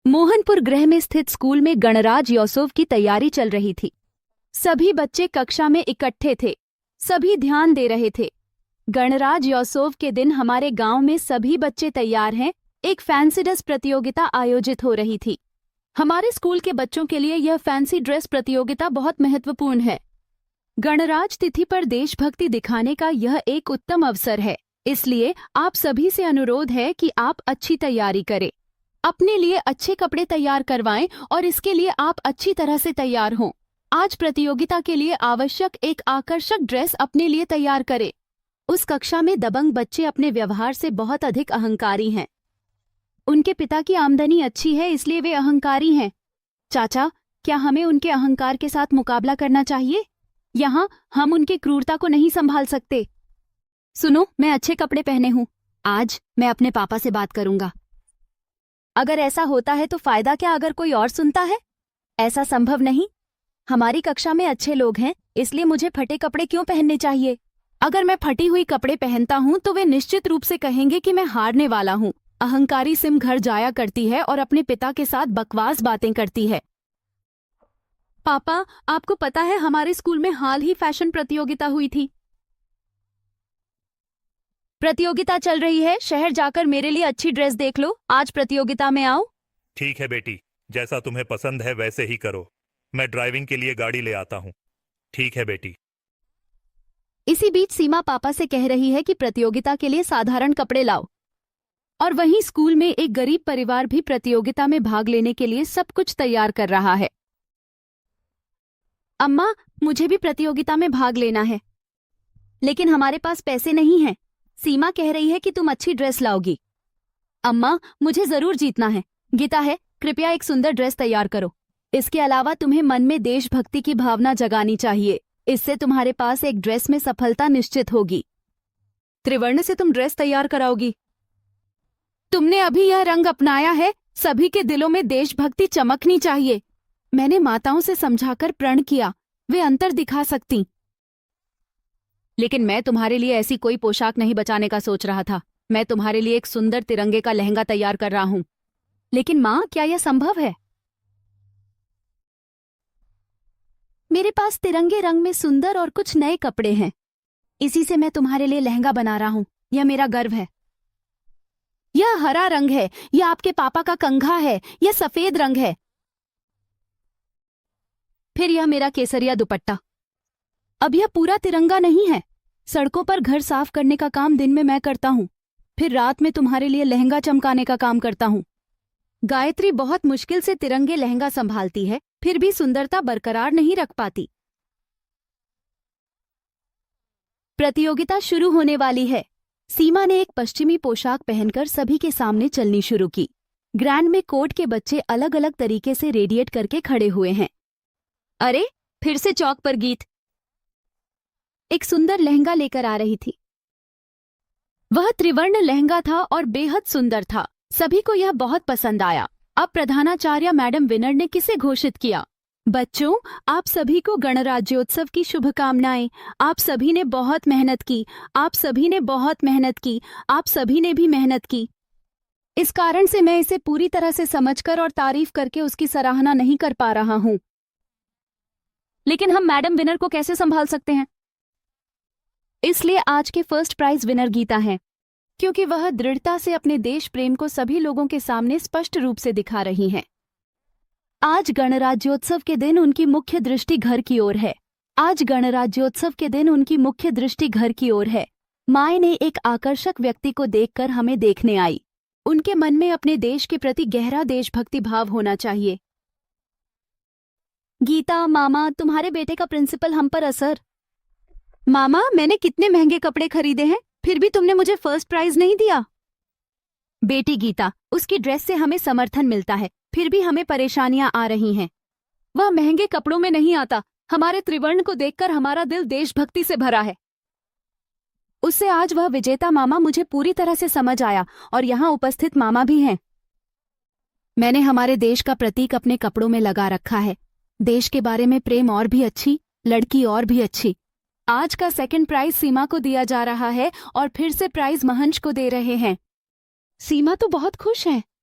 मोहनपुर गृह में स्थित स्कूल में गणराज्योत्सव की तैयारी चल रही थी। सभी बच्चे कक्षा में इकट्ठे थे। सभी ध्यान दे रहे थे। गणराज्योत्सव के दिन हमारे गांव में सभी बच्चे तैयार हैं। एक फैंसी ड्रेस प्रतियोगिता आयोजित हो रही थी। हमारे स्कूल के बच्चों के लिए यह फैंसी ड्रेस प्रतियोगिता बहुत महत्वपूर्ण है। गणराज्य तिथि पर देशभक्ति दिखाने का यह एक उत्तम अवसर है। इसलिए आप सभी से अनुरोध है कि आप अच्छी तैयारी करें, अपने लिए अच्छे कपड़े तैयार करवाएं और इसके लिए आप अच्छी तरह से तैयार हों। आज प्रतियोगिता के लिए आवश्यक एक आकर्षक ड्रेस अपने लिए तैयार करें। उस कक्षा में दबंग बच्चे अपने व्यवहार से बहुत अधिक अहंकारी हैं। उनके पिता की आमदनी अच्छी है, इसलिए वे अहंकारी हैं। चाचा, क्या हमें उनके अहंकार के साथ मुकाबला करना चाहिए? यहाँ हम उनकी क्रूरता को नहीं संभाल सकते। सुनो, मैं अच्छे कपड़े पहने हूँ। आज मैं अपने पापा से बात करूंगा। अगर ऐसा होता है तो फायदा क्या अगर कोई और सुनता है? ऐसा संभव नहीं। हमारी कक्षा में अच्छे लोग हैं, इसलिए मुझे फटे कपड़े क्यों पहनने चाहिए? अगर मैं फटी हुई कपड़े पहनता हूँ तो वे निश्चित रूप से कहेंगे कि मैं हारने वाला हूँ। अहंकारी सिम घर जाया करती है और अपने पिता के साथ बकवास बातें करती है। पापा, आपको पता है हमारे स्कूल में हाल ही फैशन प्रतियोगिता हुई थी। प्रतियोगिता चल रही है, शहर जाकर मेरे लिए अच्छी ड्रेस देख लो। आज प्रतियोगिता में आओ। ठीक है बेटी, जैसा तुम्हें पसंद है वैसे ही करो। मैं ड्राइविंग के लिए गाड़ी ले आता हूँ। ठीक है बेटी। इसी बीच सीमा पापा से कह रही है कि प्रतियोगिता के लिए साधारण कपड़े लाओ। और वहीं स्कूल में एक गरीब परिवार भी प्रतियोगिता में भाग लेने के लिए सब कुछ तैयार कर रहा है। अम्मा, मुझे भी प्रतियोगिता में भाग लेना है, लेकिन हमारे पास पैसे नहीं हैं। सीमा कह रही है कि तुम अच्छी ड्रेस लाओगी। अम्मा, मुझे जरूर जीतना है। गीता है, कृपया एक सुंदर ड्रेस तैयार करो। इसके अलावा तुम्हें मन में देशभक्ति की भावना जगानी चाहिए। इससे तुम्हारे पास एक ड्रेस में सफलता निश्चित होगी। त्रिवर्ण से तुम ड्रेस तैयार कराओगी। तुमने अभी यह रंग अपनाया है, सभी के दिलों में देशभक्ति चमकनी चाहिए। मैंने माताओं से समझाकर प्रण किया, वे अंतर दिखा सकती। लेकिन मैं तुम्हारे लिए ऐसी कोई पोशाक नहीं बचाने का सोच रहा था। मैं तुम्हारे लिए एक सुंदर तिरंगे का लहंगा तैयार कर रहा हूं। लेकिन माँ, क्या यह संभव है? मेरे पास तिरंगे रंग में सुंदर और कुछ नए कपड़े हैं। इसी से मैं तुम्हारे लिए लहंगा बना रहा हूं। यह मेरा गर्व है। यह हरा रंग है, यह आपके पापा का कंघा है, यह सफेद रंग है। फिर यह मेरा केसरिया दुपट्टा। अब यह पूरा तिरंगा नहीं है। सड़कों पर घर साफ करने का काम दिन में मैं करता हूँ, फिर रात में तुम्हारे लिए लहंगा चमकाने का काम करता हूँ। गायत्री बहुत मुश्किल से तिरंगे लहंगा संभालती है, फिर भी सुंदरता बरकरार नहीं रख पाती। प्रतियोगिता शुरू होने वाली है। सीमा ने एक पश्चिमी पोशाक पहनकर सभी के सामने चलनी शुरू की। ग्रैंड में कोर्ट के बच्चे अलग अलग तरीके से रेडिएट करके खड़े हुए हैं। अरे, फिर से चौक पर गीत एक सुंदर लहंगा लेकर आ रही थी। वह त्रिवर्ण लहंगा था और बेहद सुंदर था। सभी को यह बहुत पसंद आया। अब प्रधानाचार्य मैडम विनर ने किसे घोषित किया? बच्चों, आप सभी को गणराज्योत्सव की शुभकामनाएं। आप सभी ने बहुत मेहनत की। आप सभी ने बहुत मेहनत की। आप सभी ने भी मेहनत की। इस कारण से मैं इसे पूरी तरह से समझकर और तारीफ करके उसकी सराहना नहीं कर पा रहा हूं। लेकिन हम मैडम विनर को कैसे संभाल सकते हैं? इसलिए आज के फर्स्ट प्राइज विनर गीता है, क्योंकि वह दृढ़ता से अपने देश प्रेम को सभी लोगों के सामने स्पष्ट रूप से दिखा रही हैं। आज गणराज्योत्सव के दिन उनकी मुख्य दृष्टि घर की ओर है। आज गणराज्योत्सव के दिन उनकी मुख्य दृष्टि घर की ओर है। माए ने एक आकर्षक व्यक्ति को देखकर हमें देखने आई। उनके मन में अपने देश के प्रति गहरा देशभक्ति भाव होना चाहिए। गीता, मामा, तुम्हारे बेटे का प्रिंसिपल हम पर असर। मामा, मैंने कितने महंगे कपड़े खरीदे हैं, फिर भी तुमने मुझे फर्स्ट प्राइज नहीं दिया। बेटी गीता, उसकी ड्रेस से हमें समर्थन मिलता है, फिर भी हमें परेशानियां आ रही हैं। वह महंगे कपड़ों में नहीं आता। हमारे त्रिवर्ण को देखकर हमारा दिल देशभक्ति से भरा है। उससे आज वह विजेता मामा मुझे पूरी तरह से समझ आया और यहाँ उपस्थित मामा भी हैं। मैंने हमारे देश का प्रतीक अपने कपड़ों में लगा रखा है। देश के बारे में प्रेम और भी अच्छी, लड़की और भी अच्छी। आज का सेकंड प्राइज सीमा को दिया जा रहा है और फिर से प्राइज महंश को दे रहे हैं। सीमा तो बहुत खुश है।